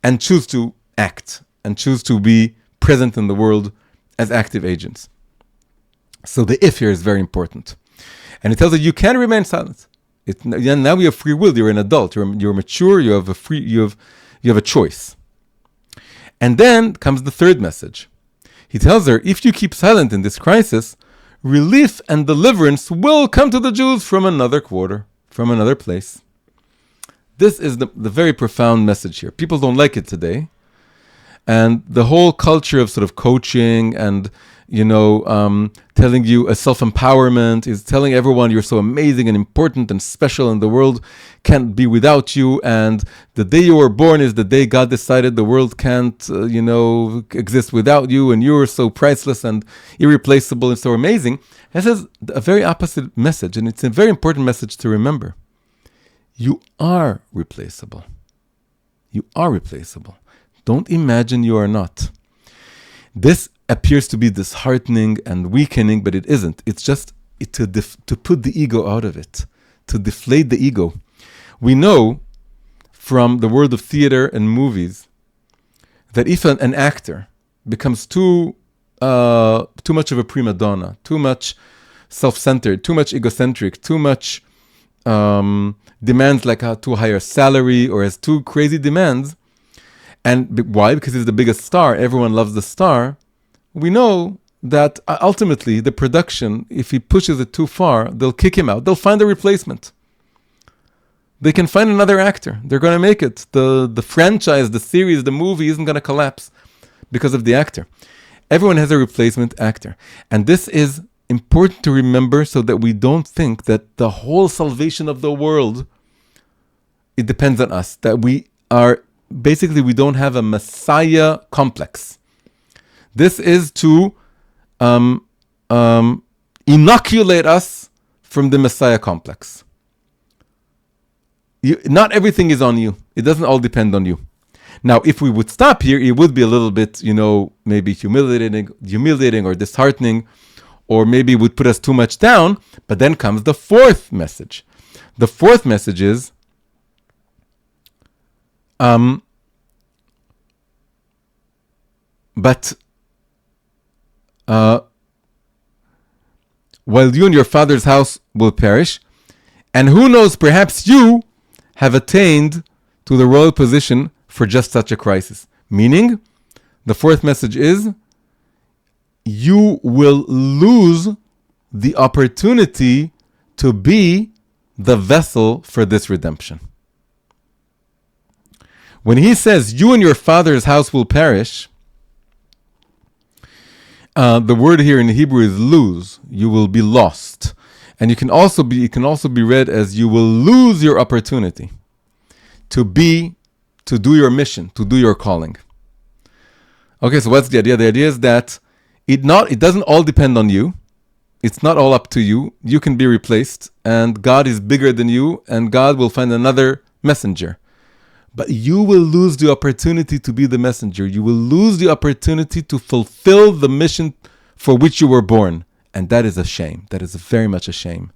and choose to act and choose to be present in the world as active agents. So the if here is very important. And it tells us you can remain silent. Now you have free will. You're an adult. You're mature. You have a choice. And then comes the third message. He tells her, if you keep silent in this crisis, relief and deliverance will come to the Jews from another quarter, from another place. This is the very profound message here. People don't like it today. And the whole culture of sort of coaching and, telling you a self-empowerment is telling everyone you're so amazing and important and special and the world can't be without you. And the day you were born is the day God decided the world can't, exist without you. And you're so priceless and irreplaceable and so amazing. This is a very opposite message. And it's a very important message to remember. You are replaceable. You are replaceable. Don't imagine you are not. This appears to be disheartening and weakening, but it isn't. It's just to put the ego out of it, to deflate the ego. We know from the world of theater and movies that if an actor becomes too much of a prima donna, too much self-centered, too much egocentric, too much demands like a too higher salary or has too crazy demands, and why? Because he's the biggest star. Everyone loves the star. We know that ultimately the production, if he pushes it too far, they'll kick him out. They'll find a replacement. They can find another actor. They're going to make it. The franchise, the series, the movie isn't going to collapse because of the actor. Everyone has a replacement actor. And this is important to remember so that we don't think that the whole salvation of the world, it depends on us. That we don't have a Messiah complex. This is to inoculate us from the Messiah complex. Not everything is on you. It doesn't all depend on you. Now, if we would stop here, it would be a little bit, maybe humiliating or disheartening, or maybe it would put us too much down. But then comes the fourth message. The fourth message is, while you and your father's house will perish, and who knows, perhaps you have attained to the royal position for just such a crisis. Meaning, the fourth message is, you will lose the opportunity to be the vessel for this redemption. When he says, you and your father's house will perish, the word here in Hebrew is lose. You will be lost. And it can also be read as you will lose your opportunity to do your mission, to do your calling. Okay, so what's the idea? The idea is that it doesn't all depend on you. It's not all up to you. You can be replaced, and God is bigger than you, and God will find another messenger. But you will lose the opportunity to be the messenger. You will lose the opportunity to fulfill the mission for which you were born. And that is a shame. That is very much a shame.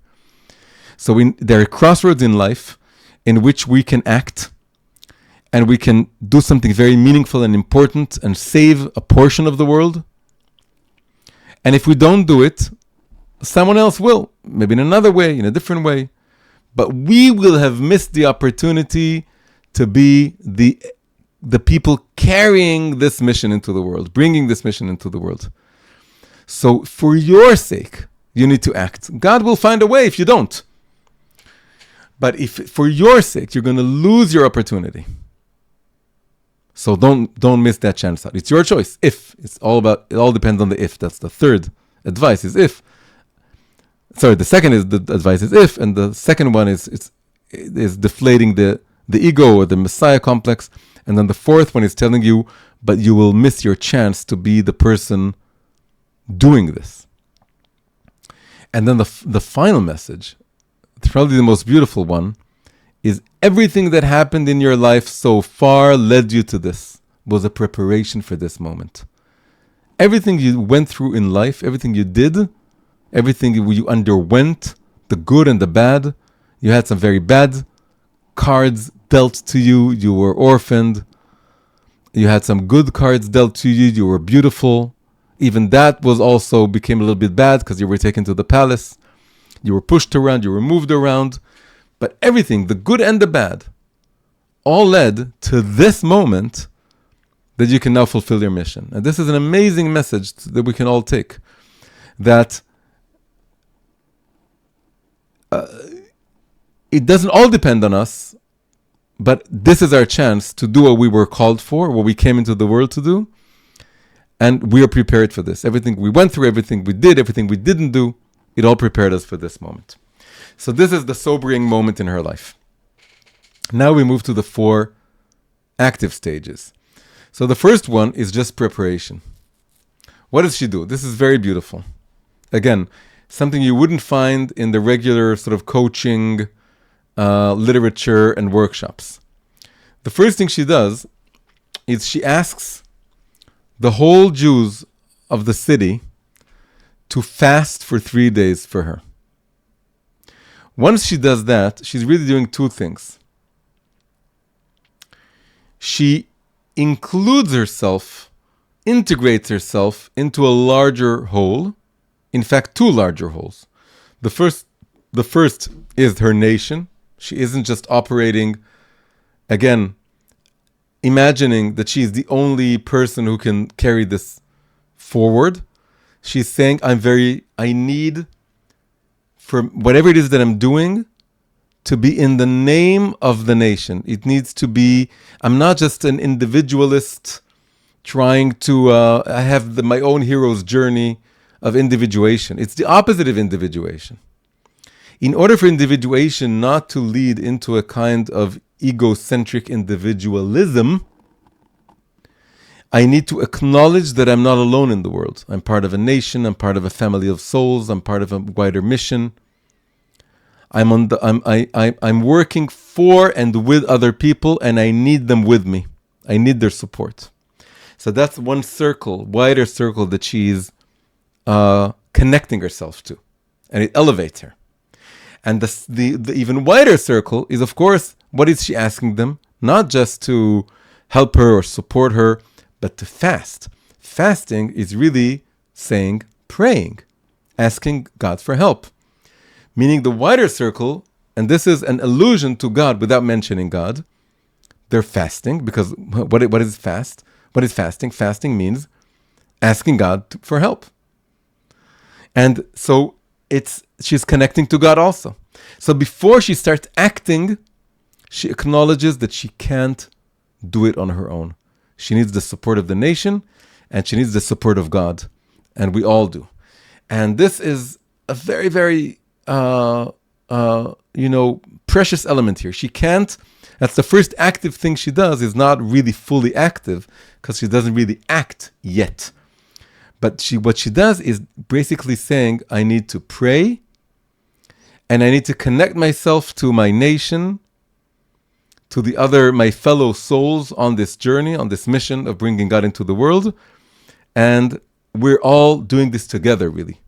So there are crossroads in life in which we can act and we can do something very meaningful and important and save a portion of the world. And if we don't do it, someone else will. Maybe in another way, in a different way. But we will have missed the opportunity to be the people carrying this mission into the world, bringing this mission into the world. So for your sake, you need to act. God will find a way if you don't. But if for your sake, you're going to lose your opportunity. So don't miss that chance out. It's your choice. It all depends on the if. That's the third advice is if. Sorry, the second is the advice is if, and the second one is deflating the ego or the Messiah complex. And then the fourth one is telling you, but you will miss your chance to be the person doing this. And then the final message, probably the most beautiful one, is everything that happened in your life so far led you to this. was a preparation for this moment. Everything you went through in life, everything you did, everything you underwent, the good and the bad, you had some very bad cards dealt to you, you were orphaned. You had some good cards dealt to you, you were beautiful. Even that was also became a little bit bad because you were taken to the palace. You were pushed around, you were moved around. But everything, the good and the bad, all led to this moment that you can now fulfill your mission. And this is an amazing message that we can all take. That it doesn't all depend on us, but this is our chance to do what we were called for, what we came into the world to do. And we are prepared for this. Everything we went through, everything we did, everything we didn't do, it all prepared us for this moment. So this is the sobering moment in her life. Now we move to the 4 active stages. So the first one is just preparation. What does she do? This is very beautiful. Again, something you wouldn't find in the regular sort of coaching literature and workshops. The first thing she does is she asks the whole Jews of the city to fast for 3 days for her. Once she does that, she's really doing 2 things. She includes herself, integrates herself into a larger whole. In fact, 2 larger wholes. The first is her nation. She isn't just operating, again, imagining that she's the only person who can carry this forward. She's saying, I need for whatever it is that I'm doing to be in the name of the nation. It needs to be, I'm not just an individualist trying to have my own hero's journey of individuation. It's the opposite of individuation. In order for individuation not to lead into a kind of egocentric individualism, I need to acknowledge that I'm not alone in the world. I'm part of a nation. I'm part of a family of souls. I'm part of a wider mission. I'm working for and with other people, and I need them with me. I need their support. So that's one circle, wider circle that she's connecting herself to, and it elevates her. And the even wider circle is, of course, what is she asking them? Not just to help her or support her, but to fast. Fasting is really saying, praying, asking God for help. Meaning the wider circle, and this is an allusion to God without mentioning God, they're fasting, because what is fast? What is fasting? Fasting means asking God for help. And so she's connecting to God also. So before she starts acting, she acknowledges that she can't do it on her own. She needs the support of the nation, and she needs the support of God. And we all do. And this is a very, very, precious element here. She can't, that's the first active thing she does, is not really fully active, because she doesn't really act yet. But what she does is basically saying, I need to pray, and I need to connect myself to my nation, to my fellow souls on this journey, on this mission of bringing God into the world. And we're all doing this together, really.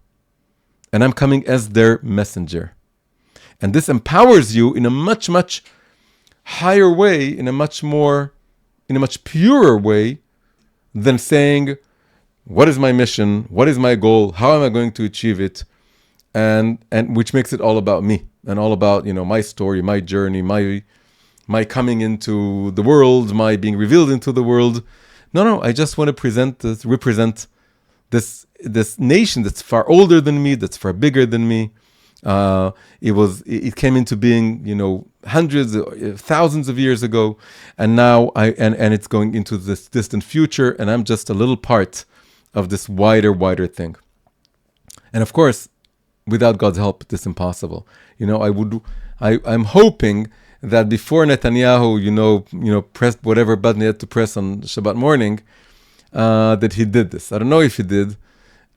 And I'm coming as their messenger. And this empowers you in a much, much higher way, in a much purer way than saying, what is my mission? What is my goal? How am I going to achieve it? And which makes it all about me and all about, my story, my journey, my coming into the world, my being revealed into the world. No, I just want to represent this nation that's far older than me, that's far bigger than me. It came into being, hundreds, thousands of years ago, and now and it's going into this distant future, and I'm just a little part of this wider thing. And of course, without God's help, it's impossible. I'm hoping that before Netanyahu, pressed whatever button he had to press on Shabbat morning, that he did this. I don't know if he did,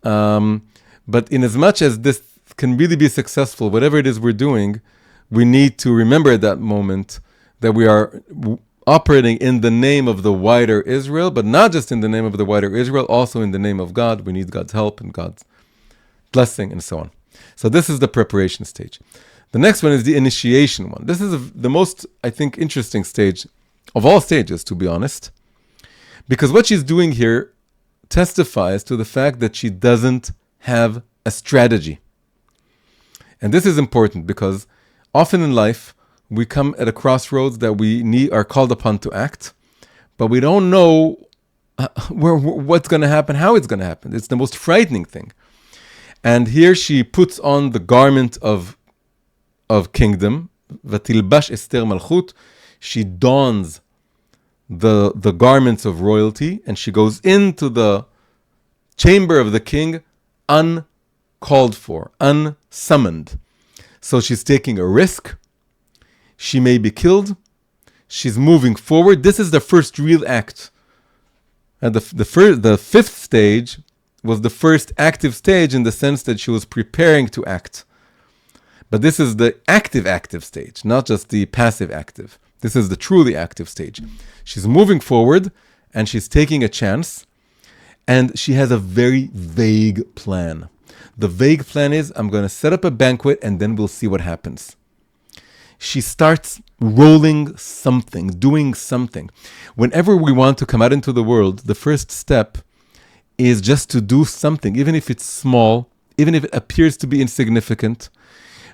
but in as much as this can really be successful, whatever it is we're doing, we need to remember at that moment that we are operating in the name of the wider Israel, but not just in the name of the wider Israel, also in the name of God. We need God's help and God's blessing and so on. So this is the preparation stage. The next one is the initiation one. This is the most, I think, interesting stage of all stages, to be honest, because what she's doing here testifies to the fact that she doesn't have a strategy. And this is important because often in life, we come at a crossroads that we are called upon to act, but we don't know what's going to happen, how it's going to happen. It's the most frightening thing. And here she puts on the garment of kingdom, Vatilbash Esther Malchut. She dons the garments of royalty, and she goes into the chamber of the king uncalled for, unsummoned. So she's taking a risk. She may be killed. She's moving forward. This is the first real act. And the fifth stage was the first active stage in the sense that she was preparing to act. But this is the active stage, not just the passive active. This is the truly active stage. She's moving forward and she's taking a chance, and she has a very vague plan. The vague plan is, I'm going to set up a banquet and then we'll see what happens. She starts rolling something, doing something. Whenever we want to come out into the world, the first step is just to do something, even if it's small, even if it appears to be insignificant.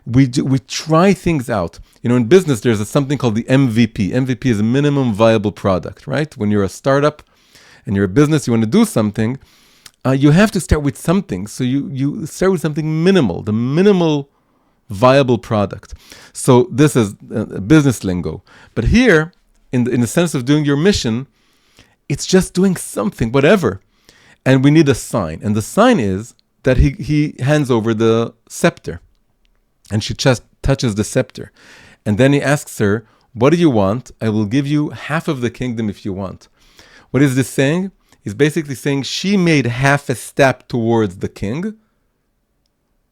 We try things out. You know, in business, there's something called the MVP. MVP is a minimum viable product, right? When you're a startup and you're a business, you want to do something, you have to start with something. So you start with something minimal, the minimal viable product. So this is a business lingo. But here, in the sense of doing your mission, it's just doing something, whatever. And we need a sign. And the sign is that he hands over the scepter. And she just touches the scepter. And then he asks her, what do you want? I will give you half of the kingdom if you want. What is this saying? He's basically saying she made half a step towards the king,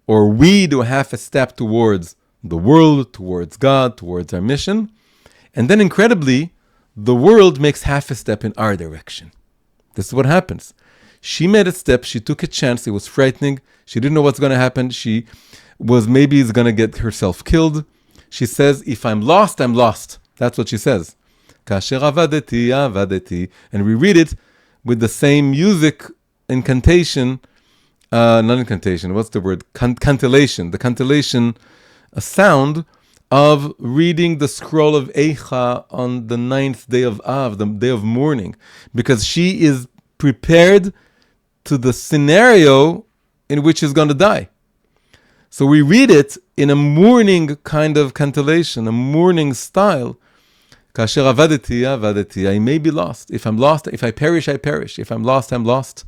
or we do half a step towards the world, towards God, towards our mission. And then incredibly, the world makes half a step in our direction. This is what happens. She made a step, she took a chance, it was frightening, she didn't know what's going to happen, she was maybe is going to get herself killed. She says, if I'm lost, I'm lost. That's what she says. Kasher avadeti, avadeti. And we read it with the same music incantation, not incantation, what's the word? Cantillation. The cantillation sound of reading the scroll of Eicha on the 9th day of Av, the day of mourning. Because she is prepared to the scenario in which she's going to die. So we read it in a mourning kind of cantillation, a mourning style. Kasher avadeti, avadeti. I may be lost. If I'm lost, if I perish, I perish. If I'm lost, I'm lost.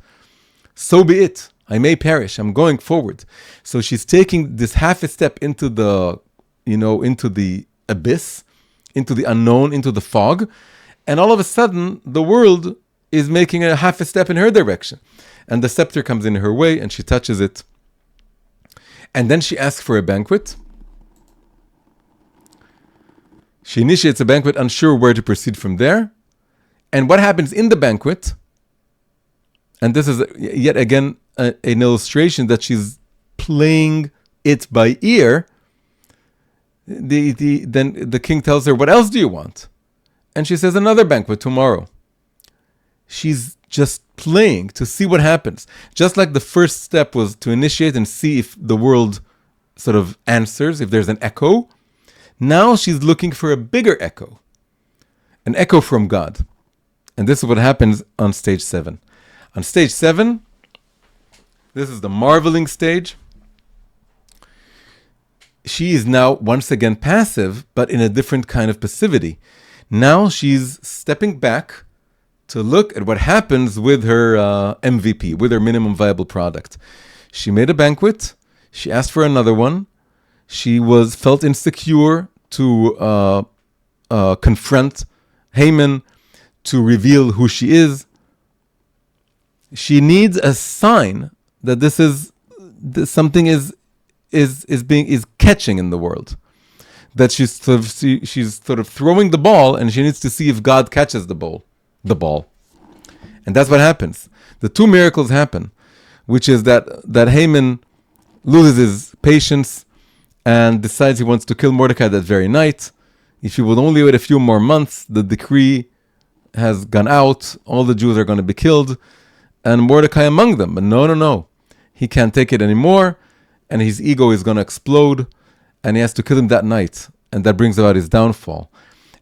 So be it. I may perish. I'm going forward. So she's taking this half a step into the, into the abyss, into the unknown, into the fog. And all of a sudden, the world is making a half a step in her direction. And the scepter comes in her way and she touches it. And then she asks for a banquet. She initiates a banquet, unsure where to proceed from there. And what happens in the banquet, and this is yet again an illustration that she's playing it by ear, then the king tells her, what else do you want? And she says, another banquet tomorrow. She's just playing to see what happens. Just like the first step was to initiate and see if the world sort of answers, if there's an echo. Now she's looking for a bigger echo, an echo from God. And this is what happens on stage 7. On stage 7, this is the marveling stage. She is now once again passive, but in a different kind of passivity. Now she's stepping back to look at what happens with her MVP, with her minimum viable product. She made a banquet. She asked for another one. She felt insecure to confront Haman, to reveal who she is. She needs a sign that something is catching in the world. that she's sort of throwing the ball, and she needs to see if God catches the ball. And that's what happens. The two miracles happen, which is that Haman loses his patience and decides he wants to kill Mordecai that very night. If he would only wait a few more months, the decree has gone out, all the Jews are going to be killed, and Mordecai among them. But no. He can't take it anymore, and his ego is going to explode, and he has to kill him that night, and that brings about his downfall.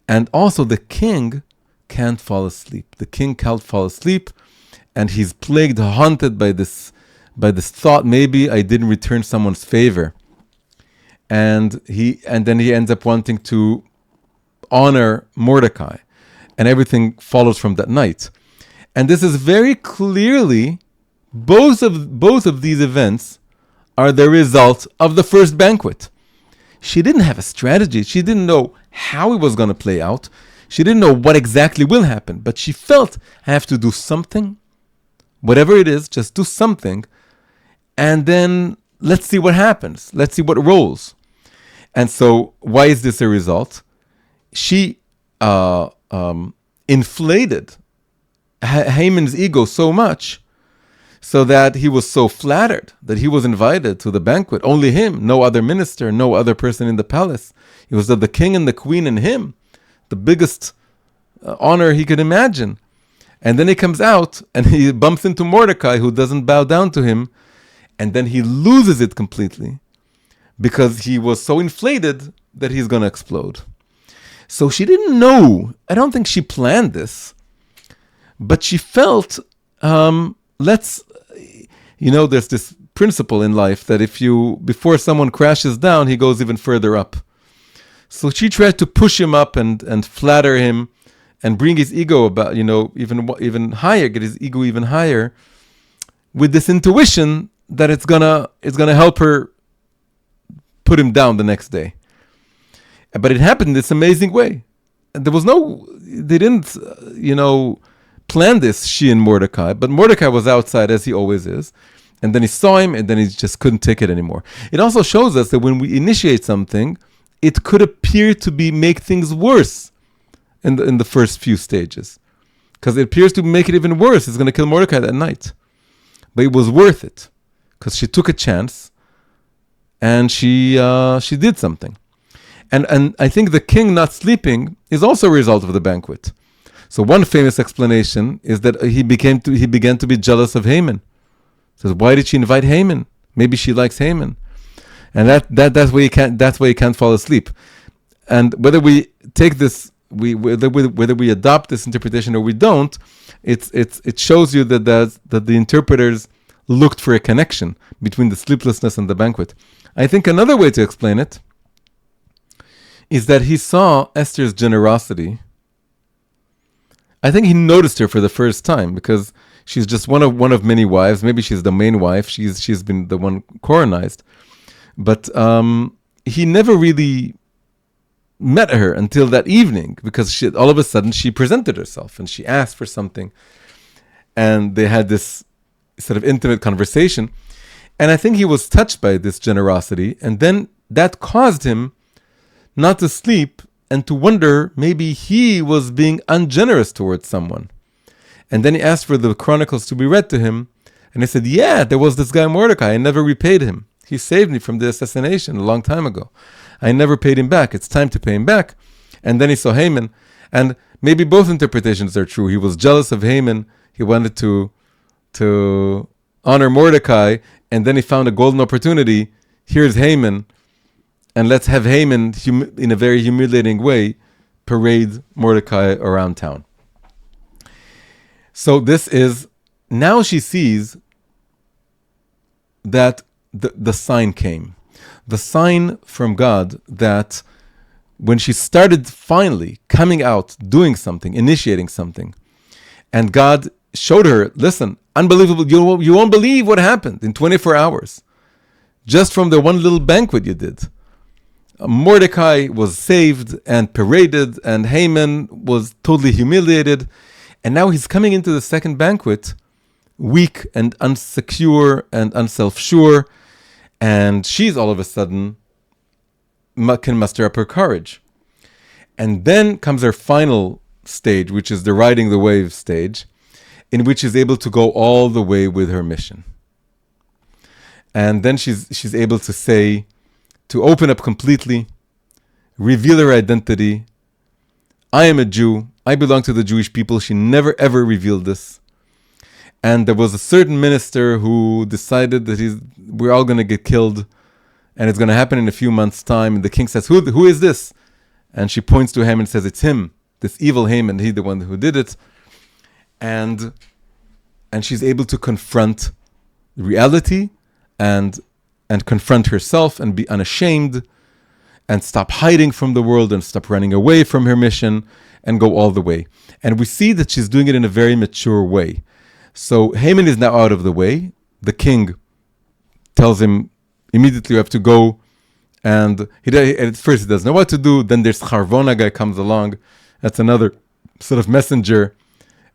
And also the king can't fall asleep. The king can't fall asleep, and he's plagued, haunted by this thought, maybe I didn't return someone's favor. And then he ends up wanting to honor Mordecai, and everything follows from that night. And this is very clearly, both of these events are the result of the first banquet. She didn't have a strategy. She didn't know how it was going to play out. She didn't know what exactly will happen, but she felt, I have to do something, whatever it is, just do something, and then let's see what happens. Let's see what rolls. And so, why is this a result? She inflated Haman's ego so much, so that he was so flattered that he was invited to the banquet. Only him, no other minister, no other person in the palace. It was the king and the queen and him, the biggest honor he could imagine. And then he comes out and he bumps into Mordecai, who doesn't bow down to him, and then he loses it completely because he was so inflated that he's going to explode. So she didn't know. I don't think she planned this, but she felt, there's this principle in life that before someone crashes down, he goes even further up. So she tried to push him up and flatter him and bring his ego about, even higher, get his ego even higher, with this intuition that it's gonna help her put him down the next day. But it happened this amazing way. And they didn't, plan this, she and Mordecai, but Mordecai was outside as he always is. And then he saw him, and then he just couldn't take it anymore. It also shows us that when we initiate something, it could appear to make things worse in the first few stages. Because it appears to make it even worse. It's going to kill Mordecai that night. But it was worth it. Because she took a chance, and she did something. And I think the king not sleeping is also a result of the banquet. So one famous explanation is that he began to be jealous of Haman. Says, why did she invite Haman? Maybe she likes Haman, and that's why you can't fall asleep. And whether we take this, whether we adopt this interpretation or we don't, it shows you that the interpreters looked for a connection between the sleeplessness and the banquet. I think another way to explain it is that he saw Esther's generosity. I think he noticed her for the first time because she's just one of many wives. Maybe she's the main wife. She's been the one coronized, but he never really met her until that evening because all of a sudden she presented herself and she asked for something, and they had this sort of intimate conversation. And I think he was touched by this generosity, and then that caused him not to sleep and to wonder maybe he was being ungenerous towards someone. And then he asked for the chronicles to be read to him, and he said, yeah, there was this guy Mordecai. I never repaid him. He saved me from the assassination a long time ago. I never paid him back. It's time to pay him back. And then he saw Haman, and maybe both interpretations are true. He was jealous of Haman. He wanted to honor Mordecai, and then he found a golden opportunity. Here's Haman, and let's have Haman, in a very humiliating way, parade Mordecai around town. So this is, now she sees that the sign came. The sign from God that when she started finally coming out, doing something, initiating something, and God showed her, listen, unbelievable, you won't believe what happened in 24 hours. Just from the one little banquet you did. Mordecai was saved and paraded, and Haman was totally humiliated. And now he's coming into the second banquet, weak and unsecure and unself-sure. And she's all of a sudden can muster up her courage. And then comes her final stage, which is the riding the wave stage, in which she's able to go all the way with her mission. And then she's able to say, to open up completely, reveal her identity. I am a Jew. I belong to the Jewish people. She never ever revealed this. And there was a certain minister who decided that we're all going to get killed, and it's going to happen in a few months' time. And the king says, who is this? And she points to him and says, it's him, this evil Haman. He's the one who did it. And she's able to confront reality and confront herself and be unashamed and stop hiding from the world and stop running away from her mission and go all the way. And we see that she's doing it in a very mature way. So Haman is now out of the way. The king tells him immediately you have to go. And at first he doesn't know what to do. Then there's Charvona guy comes along. That's another sort of messenger.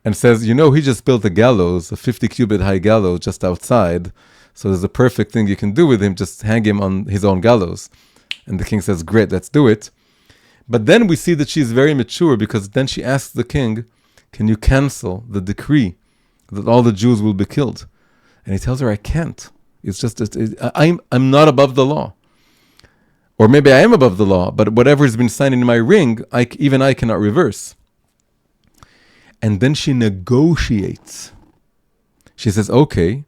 And says, he just built a gallows, a 50 cubit high gallows just outside. So there's a perfect thing you can do with him. Just hang him on his own gallows. And the king says, great, let's do it. But then we see that she's very mature, because then she asks the king, can you cancel the decree that all the Jews will be killed? And he tells her, I can't. It's just, I'm not above the law. Or maybe I am above the law, but whatever has been signed in my ring, even I cannot reverse. And then she negotiates. She says, okay,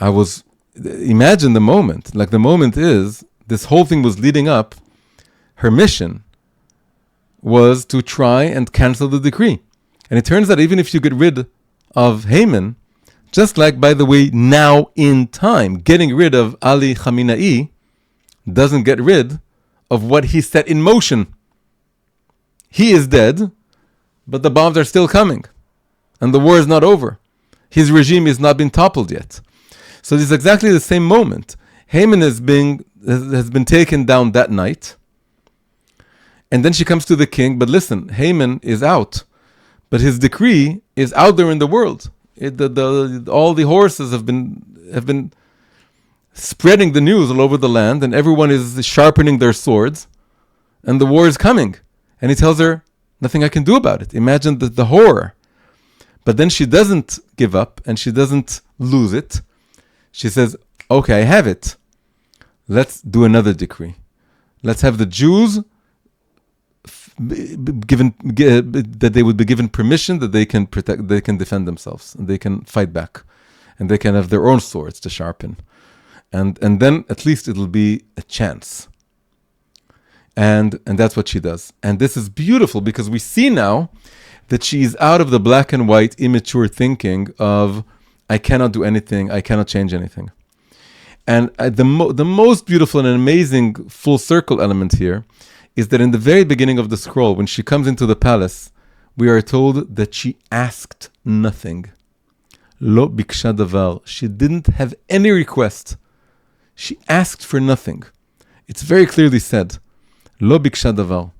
imagine the moment. Like the moment is, this whole thing was leading up. Her mission was to try and cancel the decree. And it turns out even if you get rid of Haman, just like, by the way, now in time, getting rid of Ali Khamenei doesn't get rid of what he set in motion. He is dead, but the bombs are still coming. And the war is not over. His regime has not been toppled yet. So this is exactly the same moment. Haman has been taken down that night. And then she comes to the king, but listen, Haman is out. But his decree is out there in the world. All the horses have been spreading the news all over the land, and everyone is sharpening their swords, and the war is coming. And he tells her, nothing I can do about it. Imagine the horror. But then she doesn't give up, and she doesn't lose it. She says, okay, I have it. Let's do another decree. Let's have the Jews that they would be given permission that they can protect, they can defend themselves, and they can fight back, and they can have their own swords to sharpen, and then at least it'll be a chance. And that's what she does. And this is beautiful, because we see now that she is out of the black and white immature thinking of, I cannot do anything, I cannot change anything. And the most beautiful and amazing full circle element here is that in the very beginning of the scroll, when she comes into the palace, we are told that she asked nothing. Lo biksha davar. She didn't have any request. She asked for nothing. It's very clearly said. Lo biksha davar.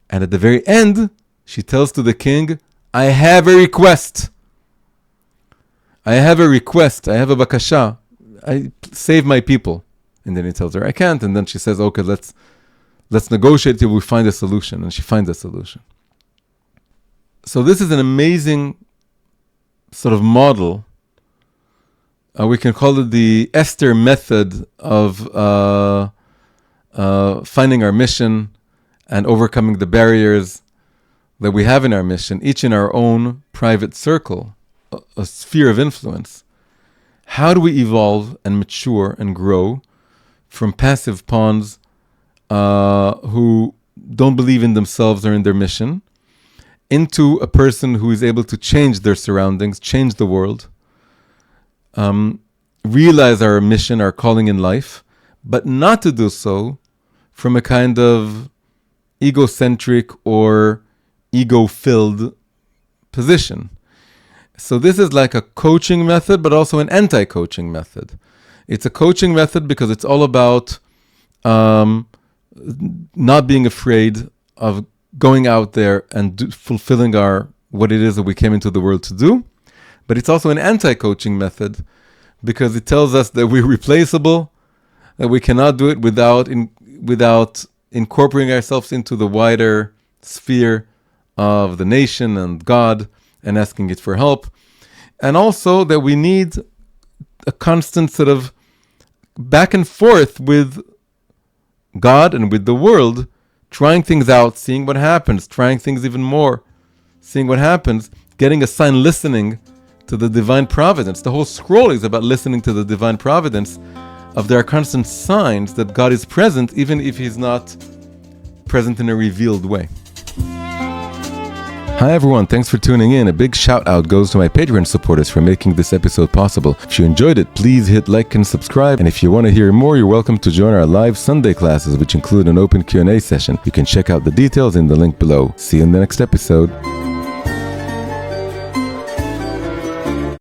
And at the very end, she tells to the king, I have a request. I have a request. I have a bakasha. I save my people. And then he tells her, I can't. And then she says, okay, let's negotiate till we find a solution. And she finds a solution. So this is an amazing sort of model. We can call it the Esther method of finding our mission and overcoming the barriers that we have in our mission, each in our own private circle, a sphere of influence. How do we evolve and mature and grow from passive pawns who don't believe in themselves or in their mission into a person who is able to change their surroundings, change the world, realize our mission, our calling in life, but not to do so from a kind of egocentric or ego-filled position. So this is like a coaching method, but also an anti-coaching method. It's a coaching method because it's all about not being afraid of going out there and fulfilling what it is that we came into the world to do. But it's also an anti-coaching method because it tells us that we're replaceable, that we cannot do it without incorporating ourselves into the wider sphere of the nation and God and asking it for help. And also that we need a constant sort of back and forth with God and with the world, trying things out, seeing what happens, trying things even more, seeing what happens, getting a sign, listening to the divine providence. The whole scroll is about listening to the divine providence of there are constant signs that God is present, even if He's not present in a revealed way. Hi everyone, thanks for tuning in. A big shout out goes to my Patreon supporters for making this episode possible. If you enjoyed it, please hit like and subscribe. And if you want to hear more, you're welcome to join our live Sunday classes, which include an open Q&A session. You can check out the details in the link below. See you in the next episode.